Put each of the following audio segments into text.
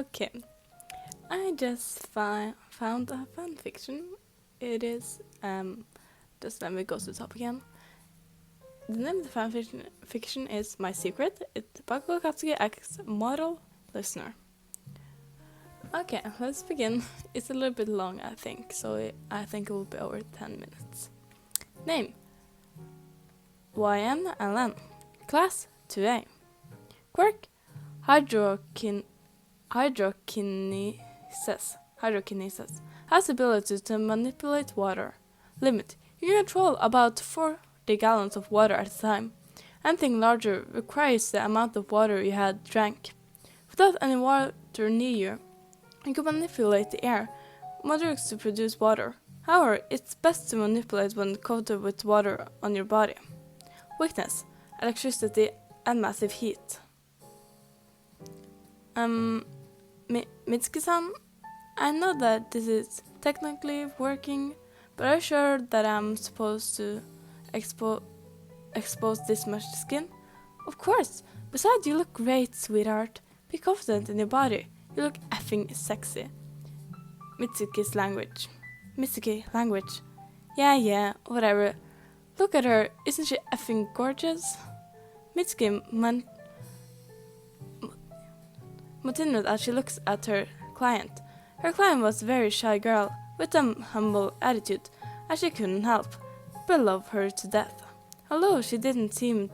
Okay, I just found a fan fiction. It is, just let me go to the top again. The name of the fiction is My Secret. It's Bakugou Katsuki X Model Listener. Okay, let's begin. It's a little bit long, I think, so I think it will be over 10 minutes. Name: YN Alan. Class: 2A. Quirk: Hydrokinesis. Has ability to manipulate water. Limit: you can control about 40 gallons of water at a time. Anything larger requires the amount of water you had drank. Without any water near you, you can manipulate the air molecules to produce water. However, it's best to manipulate when coated with water on your body. Weakness: electricity and massive heat. Mitsuki-san, I know that this is technically working, but are you sure that I'm supposed to expose this much skin? Of course. Besides, you look great, sweetheart. Be confident in your body. You look effing sexy. Mitsuki language. Yeah, whatever. Look at her. Isn't she effing gorgeous? Mitsuki continued as she looks at her client. Her client was a very shy girl with a humble attitude, as she couldn't help but love her to death. Although she didn't seem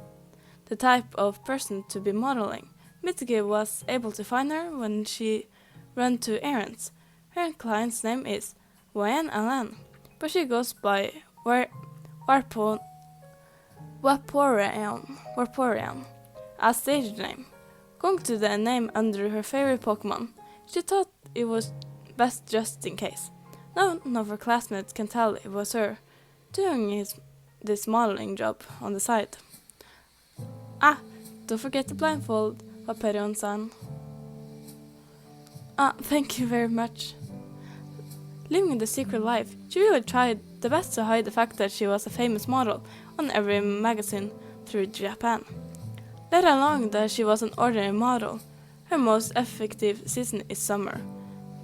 the type of person to be modeling, Mitsuki was able to find her when she ran to errands. Her client's name is YN Alan, but she goes by Vaporeon as stage name. Going to the name under her favorite Pokemon, she thought it was best just in case. None of her classmates can tell it was her doing this modeling job on the side. Don't forget the blindfold, Vaporeon-san. Thank you very much. Living the secret life, she really tried the best to hide the fact that she was a famous model on every magazine through Japan. Let alone that she was an ordinary model. Her most effective season is summer.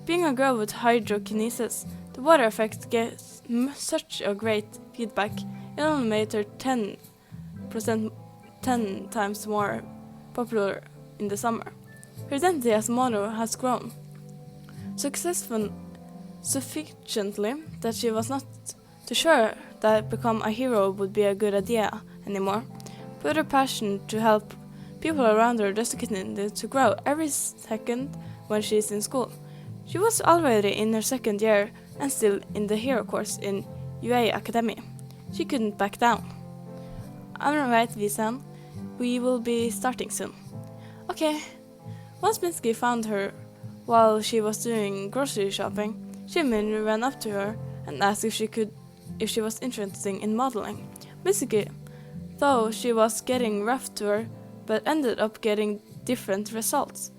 Being a girl with hydrokinesis, the water effect gets such a great feedback, it only made her 10 times more popular in the summer. Her identity as a model has grown sufficiently that she was not too sure that become a hero would be a good idea anymore, but her passion to help people around her just continued to grow every second when she is in school. She was already in her second year and still in the hero course in UA Academy. She couldn't back down. Alright, Visan, we will be starting soon. Okay. Once Mitsuki found her while she was doing grocery shopping, she immediately ran up to her and asked if she was interested in modeling. Mitsuki thought she was getting rough to her, but ended up getting different results.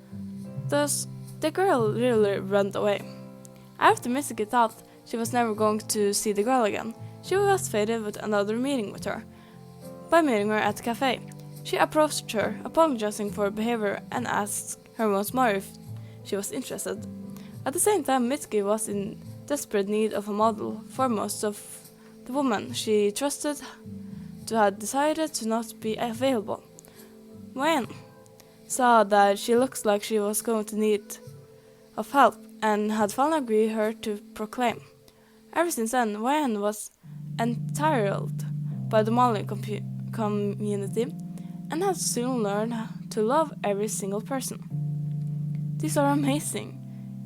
Thus, the girl really ran away. After Mitsuki thought she was never going to see the girl again, she was fated with another meeting with her. By meeting her at the cafe, she approached her, apologizing for her behavior, and asked her once more if she was interested. At the same time, Mitsuki was in desperate need of a model, for most of the women she trusted to had decided to not be available. Wayne saw that she looked like she was going to need of help and had finally agreed her to proclaim. Ever since then, Wayne was enthralled by the modeling community and had soon learned to love every single person. These are amazing.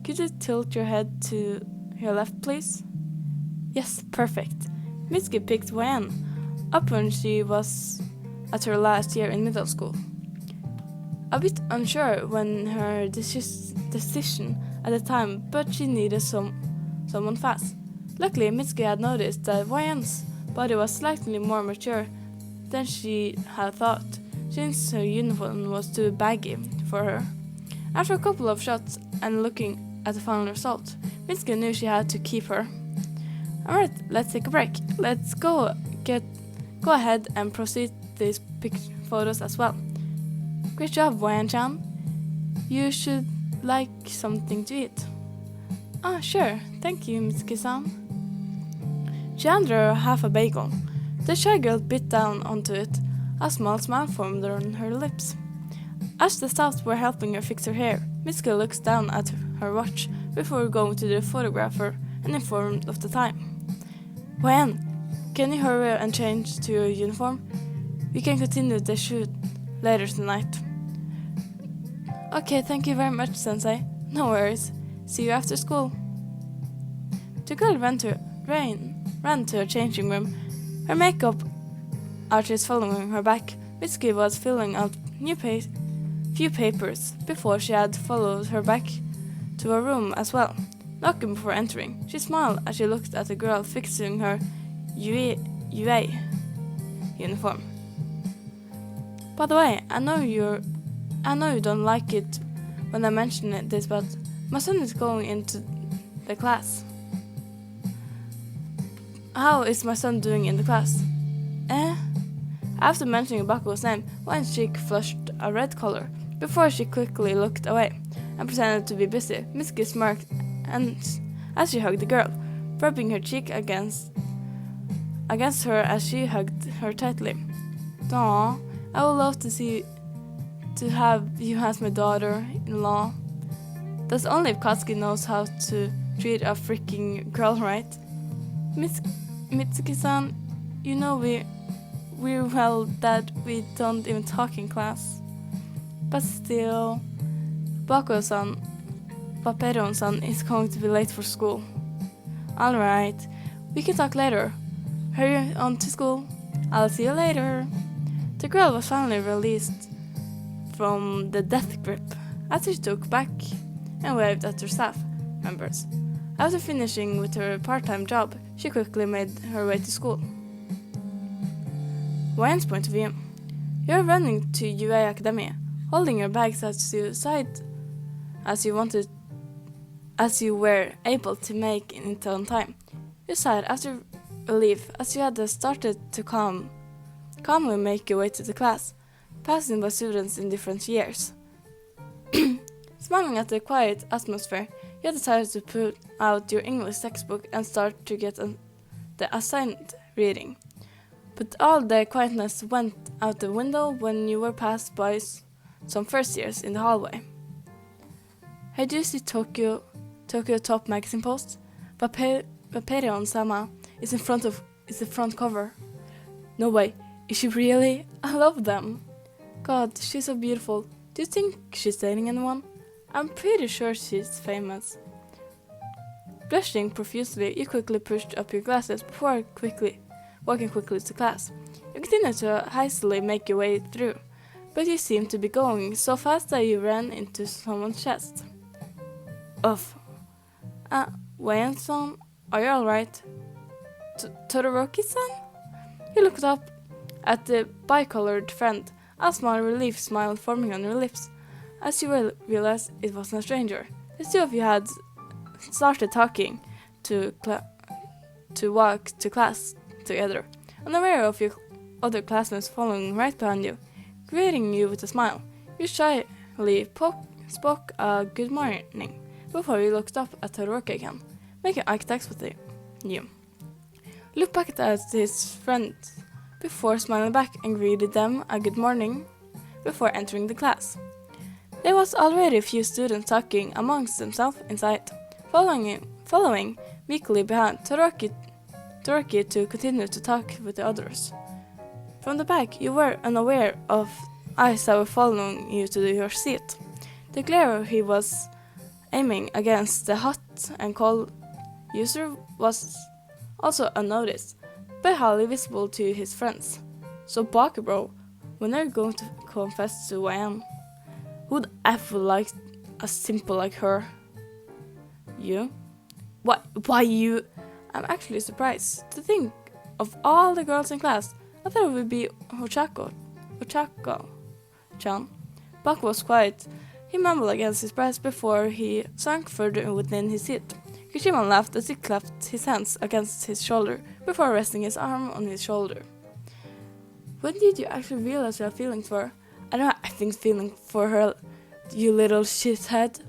Could you tilt your head to your left, please? Yes, perfect. Mitsuki picked Wayne up when she was at her last year in middle school. A bit unsure when her decision at the time, but she needed someone fast. Luckily, Mitsuki had noticed that Wayne's body was slightly more mature than she had thought, since her uniform was too baggy for her. After a couple of shots and looking at the final result, Mitsuki knew she had to keep her. Alright, let's take a break. Let's go ahead and proceed these photos as well. Great job, Wayne-chan. You should like something to eat? Ah, sure, thank you, Mitsuki-san. She handed her half a bagel. The shy girl bit down onto it. A small smile formed on her lips. As the staff were helping her fix her hair, Mitsuki looks down at her watch before going to the photographer and informed of the time. When? Can you hurry and change to your uniform? We can continue the shoot later tonight. Okay, thank you very much, Sensei. No worries. See you after school. The girl ran to her changing room. Her makeup artist following her back. Mitsuki was filling out few papers before she had followed her back to her room as well. Knocking before entering, she smiled as she looked at the girl fixing her UA uniform. By the way, I know you don't like it when I mention this, but my son is going into the class. How is my son doing in the class? After mentioning Bakugou's name, Wayan's cheek flushed a red color before she quickly looked away and pretended to be busy. Mitsuki smirked as she hugged the girl, rubbing her cheek against her as she hugged her tightly. Aw, I would love to have you as my daughter-in-law. That's only if Katsuki knows how to treat a freaking girl, right? Mitsuki-san, you know we're well that we don't even talk in class. But still, Paperon-san is going to be late for school. Alright, we can talk later. Hurry on to school. I'll see you later. The girl was finally released from the death grip as she took back and waved at her staff members. After finishing with her part-time job, she quickly made her way to school. Wayan's point of view. You're running to UA Academy, holding your bags as you were able to make it on time. You sighed after relief as you had started to calmly make your way to the class, passing by students in different years. Smiling at the quiet atmosphere, you decided to put out your English textbook and start to get the assigned reading. But all the quietness went out the window when you were passed by some first years in the hallway. Hey, do you see Tokyo Top magazine post? Paperion-sama is the front cover. No way, is she really? I love them. God, she's so beautiful. Do you think she's dating anyone? I'm pretty sure she's famous. Blushing profusely, you quickly pushed up your glasses before walking quickly to class. You continued to hastily make your way through, but you seemed to be going so fast that you ran into someone's chest. Uff. Wayan-san, are you alright? Todoroki-san? You looked up at the bicolored friend, a small relief smile forming on your lips, as you realized it wasn't a stranger. The two of you had started talking to walk to class together, unaware of your other classmates following right behind you, greeting you with a smile. You shyly spoke a good morning before you looked up at Todoroki again, making eye contact with you. Looked back at his friends before smiling back and greeted them a good morning before entering the class. There was already a few students talking amongst themselves inside, following meekly behind Todoroki to continue to talk with the others. From the back, you were unaware of eyes that were following you to your seat. The glare he was aiming against the hot and cold user was also unnoticed, but highly visible to his friends. So Bakugou, when are you going to confess to Wayan? Who'd ever like a simple like her? You? Why you? I'm actually surprised to think of all the girls in class. I thought it would be Ochako-chan. Buck was quiet. He mumbled against his breath before he sunk further within his seat. Kishiman laughed as he clapped his hands against his shoulder before resting his arm on his shoulder. When did you actually realize you had feelings for her? I don't have feeling for her, you little shithead.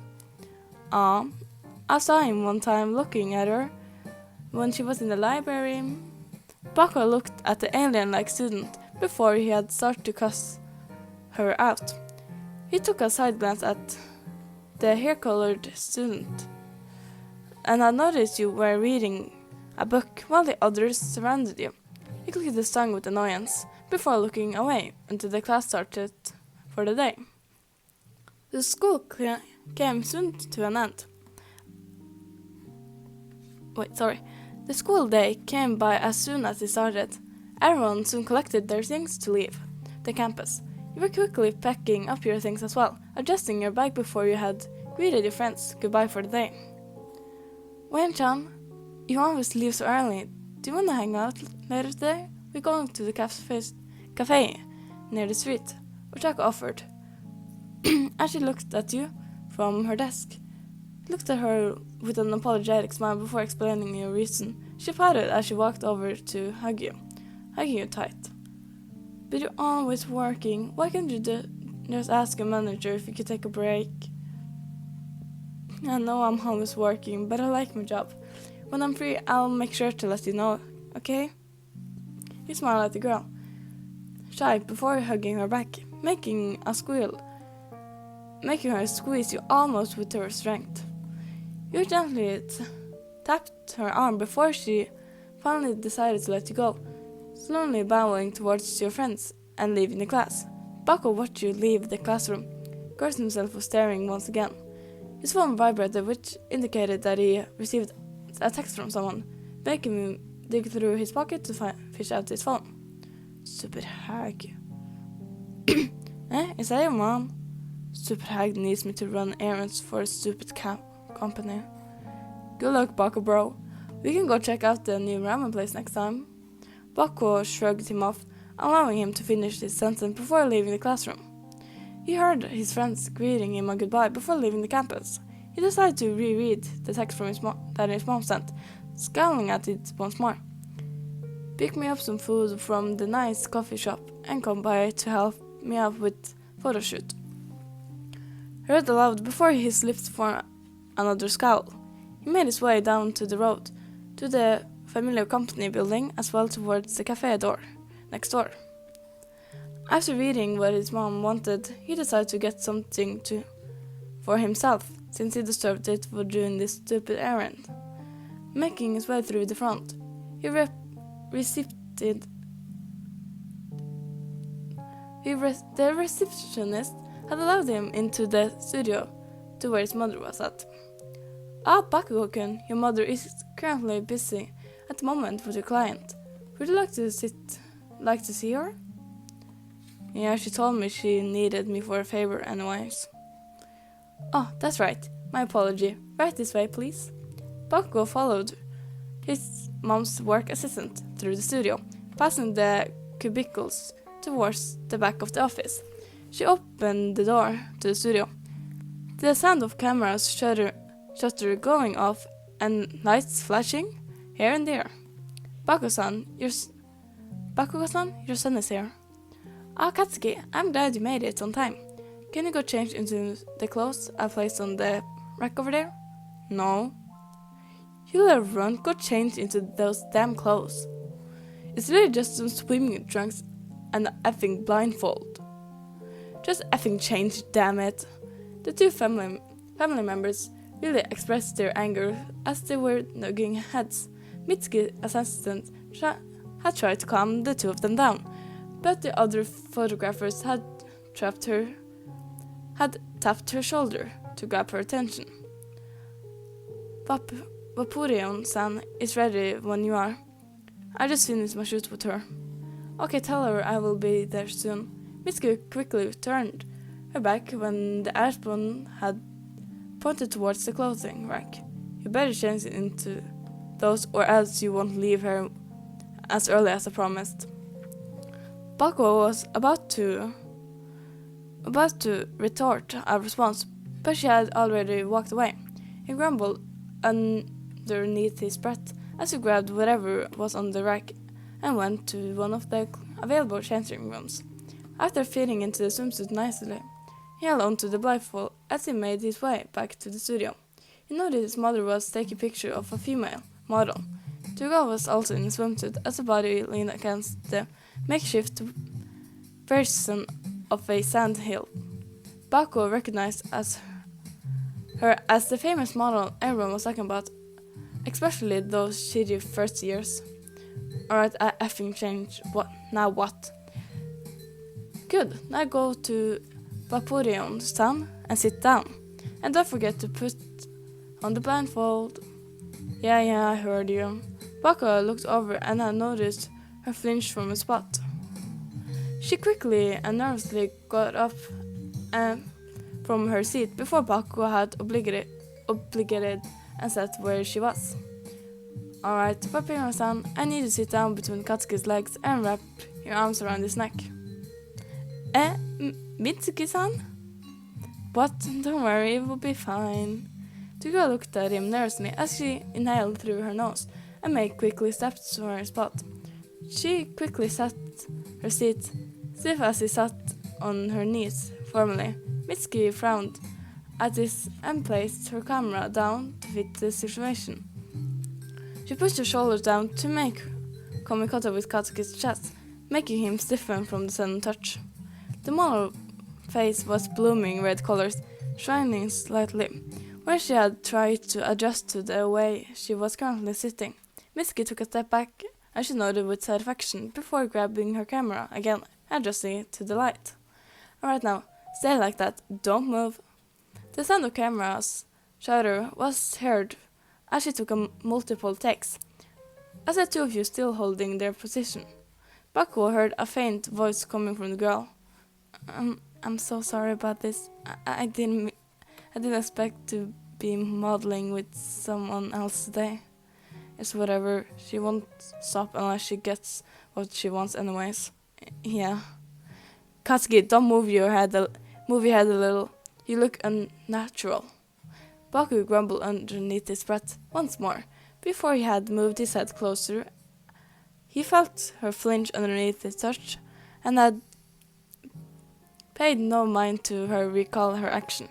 I saw him one time looking at her when she was in the library. Bakugou looked at the alien-like student before he had started to cuss her out. He took a side glance at the hair-colored student and had noticed you were reading a book while the others surrounded you. He clicked his tongue with annoyance before looking away until the class started for the day. The school came soon to an end. The school day came by as soon as it started. Everyone soon collected their things to leave the campus. You were quickly packing up your things as well, adjusting your bag before you had greeted your friends goodbye for the day. Wayne-chan, you always leave so early. Do you want to hang out later today? We're going to the cafe near the street, Ochako offered. As she looked at you from her desk, you looked at her with an apologetic smile before explaining your reason. She pouted as she walked over to hugging you tight. But you're always working. Why can't you just ask your manager if you could take a break? I know I'm always working, but I like my job. When I'm free, I'll make sure to let you know, okay? You smiled at the girl, shy before hugging her back, making her squeeze you almost with her strength. You gently tapped her arm before she finally decided to let you go, slowly bowing towards your friends and leaving the class. Bakugou watched you leave the classroom. Garth himself was staring once again. His phone vibrated, which indicated that he received a text from someone, making him dig through his pocket to fish out his phone. Stupid hag. Is that your mom? Stupid hag needs me to run errands for a stupid company. Good luck, Bakugou bro. We can go check out the new ramen place next time. Bakugou shrugged him off, allowing him to finish his sentence before leaving the classroom. He heard his friends greeting him a goodbye before leaving the campus. He decided to reread the text from that his mom sent, scowling at it once more. Pick me up some food from the nice coffee shop and come by to help me out with photo shoot. He read aloud before he slipped for another scowl. He made his way down to the road, to the familiar company building, as well towards the cafe door next door. After reading what his mom wanted, he decided to get something for himself, since he deserved it for doing this stupid errand. Making his way through the front, the receptionist had allowed him into the studio to where his mother was at. Bakugou-kun, your mother is currently busy at the moment with your client. Would you like to see her? Yeah, she told me she needed me for a favor anyways. Oh, that's right. My apology. Right this way, please. Bakugou followed his mom's work assistant through the studio, passing the cubicles towards the back of the office. She opened the door to the studio. The sound of cameras shutter going off and lights flashing here and there. Bakugou-san, your son is here. Katsuki, I'm glad you made it on time. Can you go change into the clothes I placed on the rack over there? No. You let run, go change into those damn clothes. It's really just some swimming trunks and an effing blindfold. Just effing change, damn it. The two family members really expressed their anger as they were nodding heads. Mitsuki's assistant had tried to calm the two of them down, but the other photographers had tapped her shoulder to grab her attention. Vaporeon-san is ready when you are. I just finished my shoot with her. Okay, tell her I will be there soon. Mitsuki quickly turned her back when the Ashbone had pointed towards the clothing rack. You better change into those or else you won't leave her as early as I promised. Bakugou was about to retort a response, but she had already walked away. He grumbled underneath his breath as he grabbed whatever was on the rack and went to one of the available changing rooms. After fitting into the swimsuit nicely, he held on to the blindfold as he made his way back to the studio. He noticed his mother was taking a picture of a female model. The girl was also in a swimsuit as her body leaned against the makeshift version of a sand hill. Bakugou recognized her as the famous model everyone was talking about, especially those shitty first years. Alright, I effing changed. What? Now what? Good, now go to Vaporeon-san and sit down. And don't forget to put on the blindfold. Yeah, I heard you. Bakugou looked over and had noticed her flinch from a spot. She quickly and nervously got up from her seat before Bakugou had obligated and sat where she was. Alright, Vaporeon-san, I need you to sit down between Katsuki's legs and wrap your arms around his neck. Mitsuki-san? What? Don't worry, it will be fine. The girl looked at him nervously as she inhaled through her nose and May quickly stepped to her spot. She quickly sat her seat, stiff as she sat on her knees formally. Mitsuki frowned at this and placed her camera down to fit the situation. She pushed her shoulders down to make contact with Katsuki's chest, making him stiffen from the sudden touch. The model face was blooming red colors, shining slightly, where she had tried to adjust to the way she was currently sitting. Mitsuki took a step back, and she nodded with satisfaction before grabbing her camera again, adjusting it to the light. Alright now, stay like that, don't move. The sound of camera's shutter was heard as she took multiple takes, as the two of you still holding their position. Bakugou heard a faint voice coming from the girl. I'm so sorry about this. I didn't expect to be modeling with someone else today. It's whatever. She won't stop unless she gets what she wants anyways. Yeah. Katsuki, don't move your head a little. You look unnatural. Bakugou grumbled underneath his breath once more. Before he had moved his head closer, he felt her flinch underneath his touch and had paid no mind to her recall her action.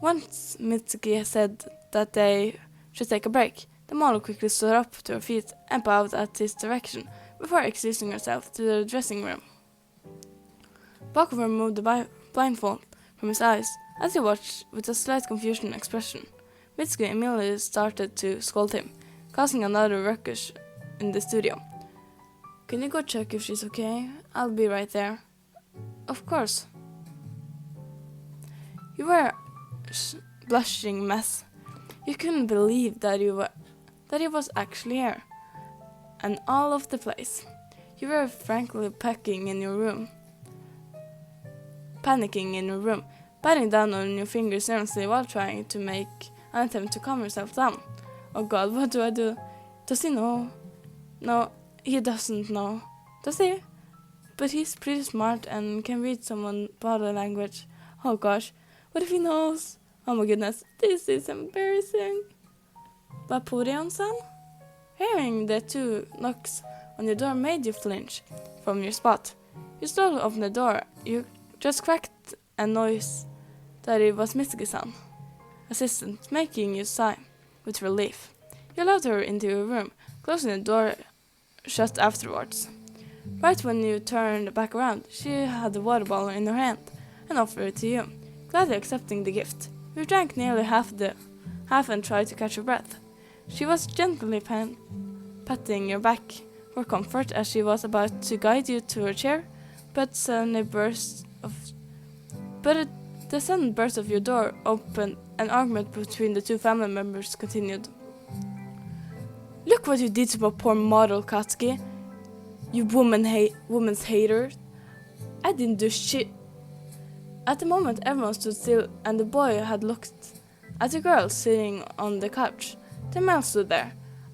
Once Mitsuki said that they should take a break, the model quickly stood up to her feet and bowed at his direction before excusing herself to the dressing room. Bakugou removed the blindfold from his eyes as he watched with a slight confusion expression. Mitsuki immediately started to scold him, causing another ruckus in the studio. Can you go check if she's okay? I'll be right there. Of course. You were a blushing mess. You couldn't believe that he was actually here. And all of the place. You were frankly panicking in your room, biting down on your fingers nervously while trying to make an attempt to calm yourself down. Oh God, what do I do? Does he know? No, he doesn't know. Does he? But he's pretty smart and can read someone's body language. Oh gosh, what if he knows? Oh my goodness, this is embarrassing. Vaporeon-san? Hearing the two knocks on your door made you flinch from your spot. You slowly opened the door. You just cracked a noise that it was Mitsuki-san, assistant, making you sigh with relief. You allowed her into your room, closing the door shut afterwards. Right when you turned back around, she had a water bottle in her hand and offered it to you, gladly accepting the gift. You drank nearly half and tried to catch your breath. She was gently patting your back for comfort as she was about to guide you to her chair, but the sudden burst of your door opened. An argument between the two family members continued. Look what you did to my poor model, Katsuki. You woman's hater. I didn't do shit. At the moment, everyone stood still, and the boy had looked at the girl sitting on the couch. The man stood there,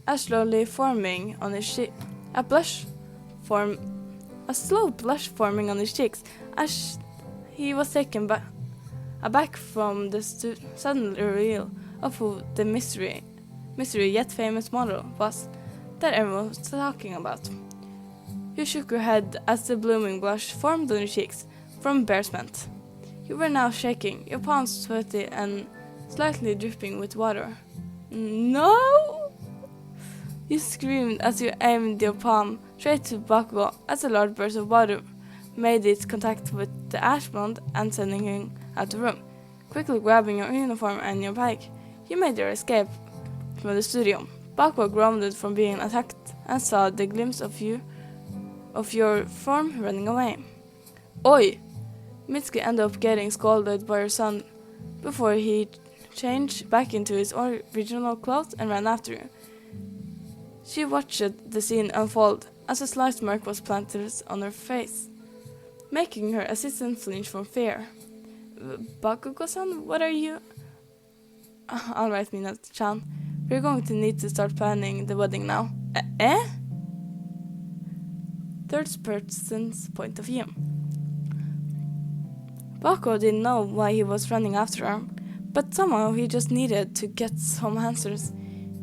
a slow blush forming on his cheeks, as he was taken aback from the sudden reveal of who the mystery yet famous model was that everyone was talking about. You shook your head as the blooming blush formed on your cheeks from embarrassment. You were now shaking, your palms sweaty and slightly dripping with water. No! You screamed as you aimed your palm straight to Bakugou as a large burst of water made its contact with the ash blonde and sending him out the room. Quickly grabbing your uniform and your bag, you made your escape from the studio. Bakugou grounded from being attacked and saw the glimpse of your form running away. Oi! Mitsuki ended up getting scolded by her son before he changed back into his original clothes and ran after you. She watched the scene unfold as a slight mark was planted on her face, making her assistant flinch from fear. Bakugou-san, what are you? Alright, Minato-chan. We're going to need to start planning the wedding now. Third person's point of view. Bakugou didn't know why he was running after her, but somehow he just needed to get some answers.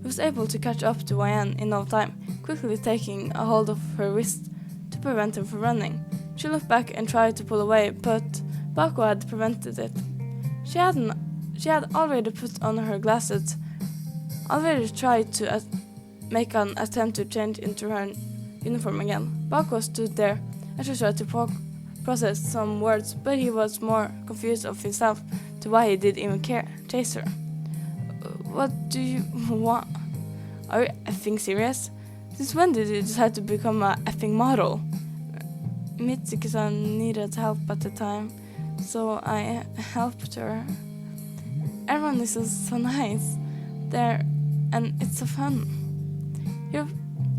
He was able to catch up to YN in no time, quickly taking a hold of her wrist to prevent him from running. She looked back and tried to pull away, but Bakugou had prevented it. She had already put on her glasses, already tried to make an attempt to change into her uniform again. Bakugou stood there and she tried to process some words, but he was more confused of himself to why he did even chase her. What do you want? Are you effing serious? Since when did you decide to become a effing model? Mitsuki-san needed help at the time, so I helped her. Everyone is so nice there, and it's so fun.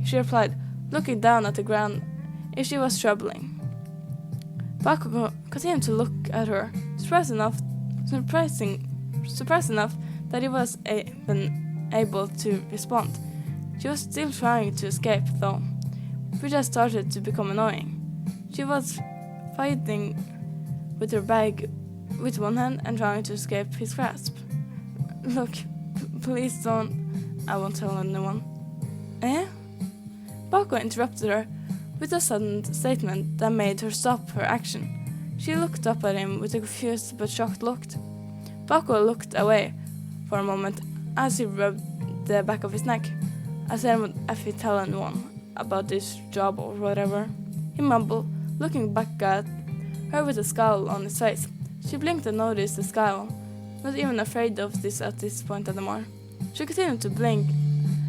She replied, looking down at the ground if she was troubling. Bakugou continued to look at her, surprised enough that he was even able to respond. She was still trying to escape, though, which had started to become annoying. She was fighting with her bag with one hand and trying to escape his grasp. Look, please don't. I won't tell anyone. Bakugou interrupted her with a sudden statement that made her stop her action. She looked up at him with a confused but shocked look. Bakugou looked away for a moment as he rubbed the back of his neck. I said if he tell anyone about this job or whatever. He mumbled, looking back at her with a scowl on his face. She blinked and noticed the scowl, not even afraid of this at this point anymore. She continued to blink,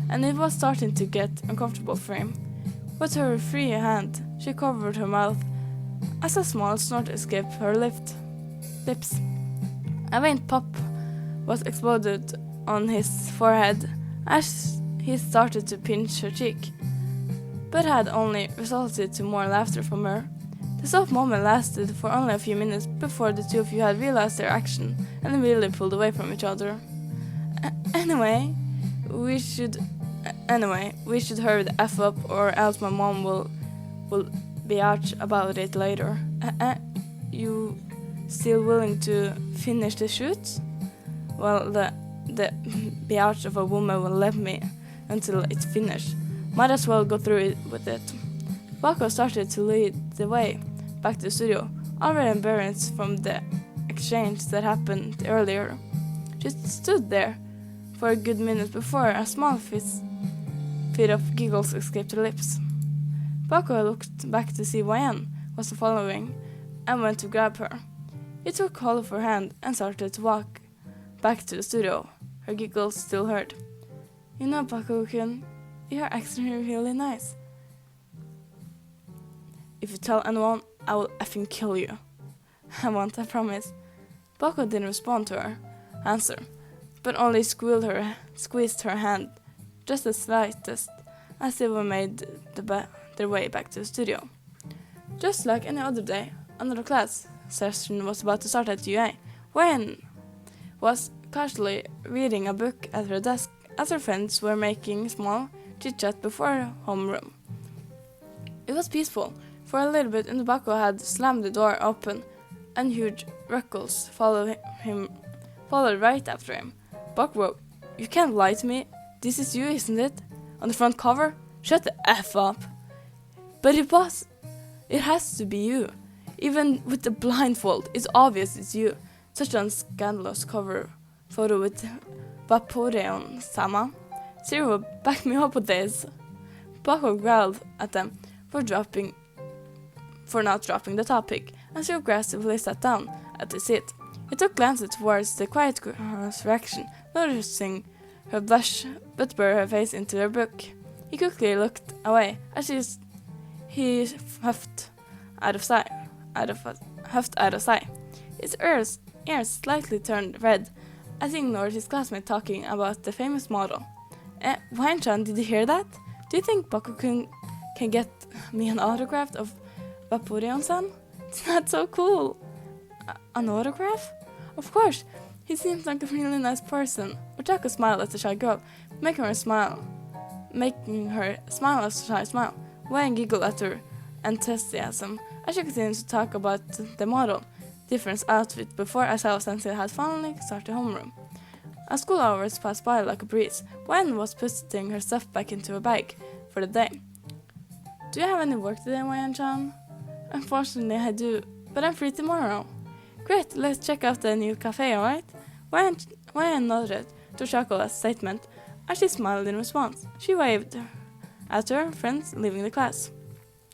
and it was starting to get uncomfortable for him. With her free hand, she covered her mouth as a small snort escaped her lips. A faint pop was exploded on his forehead as he started to pinch her cheek, but had only resulted to more laughter from her. The soft moment lasted for only a few minutes before the two of you had realized their action and immediately pulled away from each other. Anyway, we should hurry the F up, or else my mom will be out about it later. You still willing to finish the shoot? Well, the biatch of a woman will let me until it's finished. Might as well go through it with it. Bakugou started to lead the way back to the studio, already embarrassed from the exchange that happened earlier. She stood there for a good minute before a small fit of giggles escaped her lips. Bakugou looked back to see YN was following and went to grab her. He took hold of her hand and started to walk back to the studio. Her giggles still heard. You know, Bakugou-kun, you're actually really nice. If you tell anyone, I will effing kill you. I won't, I promise. Bakugou didn't respond to her answer, but only squeezed her hand just the slightest as they were made their way back to the studio. Just like any other day, another class session was about to start at UA. When was casually reading a book at her desk as her friends were making small chit-chat before her homeroom. It was peaceful. For a little bit, and Bakugou had slammed the door open, and huge Ruckles followed right after him. Bakugou, you can't lie to me. This is you, isn't it? On the front cover? Shut the F up. But it was. It has to be you. Even with the blindfold, it's obvious it's you. Such a scandalous cover photo with Vaporeon-sama. Zero backed me up with this. Bakugou growled at them for not dropping the topic, and Zero aggressively sat down at his seat. He took glances towards the quiet girl's direction, noticing her blush, but buried her face into her book. He quickly looked away as he huffed out of sight. His ears slightly turned red as he ignored his classmate talking about the famous model. Wayan-chan, did you hear that? Do you think Bakugou can get me an autograph of Vaporeon-san? It's not so cool. An autograph? Of course. He seems like a really nice person. Ochako smiled at the shy girl, making her smile as a shy smile. Wayan giggled at her enthusiasm as she continued to talk about the model difference outfit before Asao Sensei had finally started homeroom. As school hours passed by like a breeze, Wayan was putting her stuff back into her bag for the day. Do you have any work today, Wayan-chan? Unfortunately, I do, but I'm free tomorrow. Great, let's check out the new cafe, alright? Wayan nodded to Shako's statement as she smiled in response. She waved at her friends leaving the class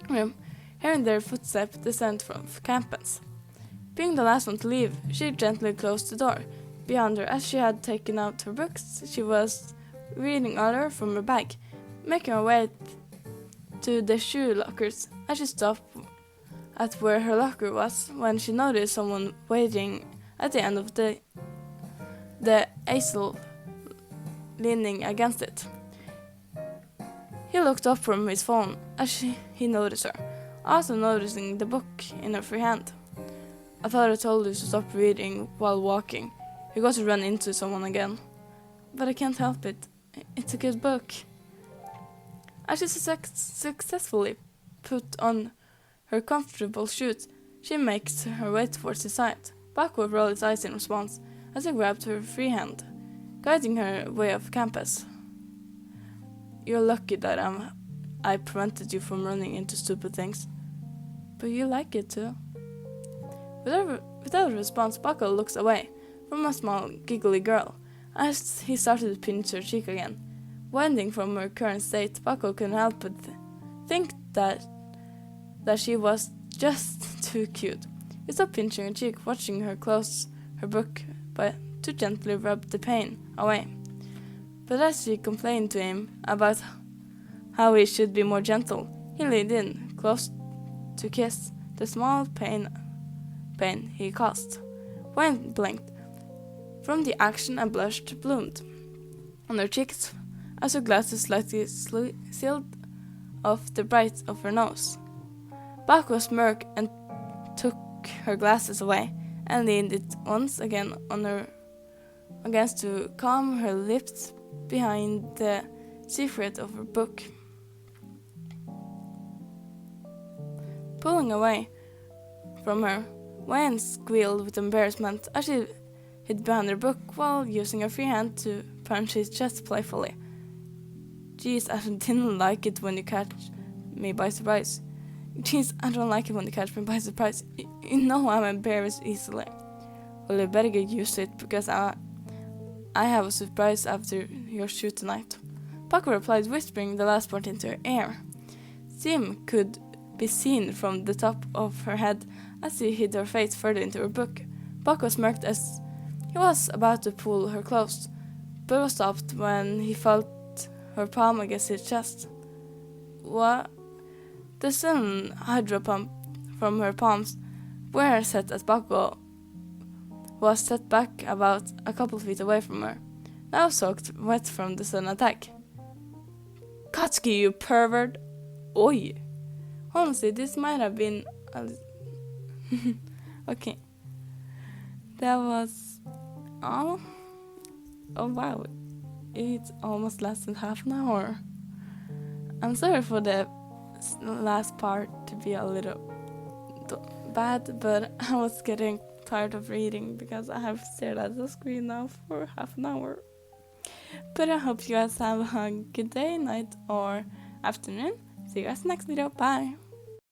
room, hearing their footsteps descend from campus. Being the last one to leave, she gently closed the door behind her as she had taken out her books. She was reading earlier from her bag, making her way to the shoe lockers as she stopped at where her locker was when she noticed someone waiting at the end of the easel, leaning against it. He looked up from his phone as he noticed her, also noticing the book in her free hand. I thought I told you to stop reading while walking. You got to run into someone again. But I can't help it. It's a good book. As she successfully put on her comfortable shoes, she makes her way towards his side. Bakugou rolled his eyes in response as he grabbed her free hand, guiding her way off campus. You're lucky that I prevented you from running into stupid things. But you like it too. Without a response, Bakugou looks away from a small, giggly girl as he started to pinch her cheek again. Winding from her current state, Bakugou couldn't help but think that she was just too cute. He stopped pinching her cheek, watching her close her book to gently rub the pain away. But as she complained to him about how he should be more gentle, he leaned in close to kiss the small pain he caused. Wayan blinked. From the action, a blush bloomed on her cheeks as her glasses slightly sealed off the bright of her nose. Bakugou smirked and took her glasses away and leaned it once again on her against to calm her lips behind the secret of her book. Pulling away from her, Wayan squealed with embarrassment as she hid behind her book while using her free hand to punch his chest playfully. Jeez, I didn't like it when you catch me by surprise. Jeez, I don't like it when you catch me by surprise. You know I'm embarrassed easily. Well, you better get used to it because I have a surprise after your shoot tonight. Bakugou replied, whispering the last part into her ear. Sim could be seen from the top of her head as he hid her face further into her book. Bakugou smirked as he was about to pull her close, but was stopped when he felt her palm against his chest. What? The sudden hydro pump from her palms were set as Bakugou was set back about a couple feet away from her, now soaked wet from the sudden attack. Katsuki, you pervert! Oi! Honestly, this might have been okay. That was oh wow, it almost lasted half an hour. I'm sorry for the last part to be a little bad, but I was getting tired of reading because I have stared at the screen now for half an hour. But I hope you guys have a good day, night, or afternoon. See you guys next video. Bye!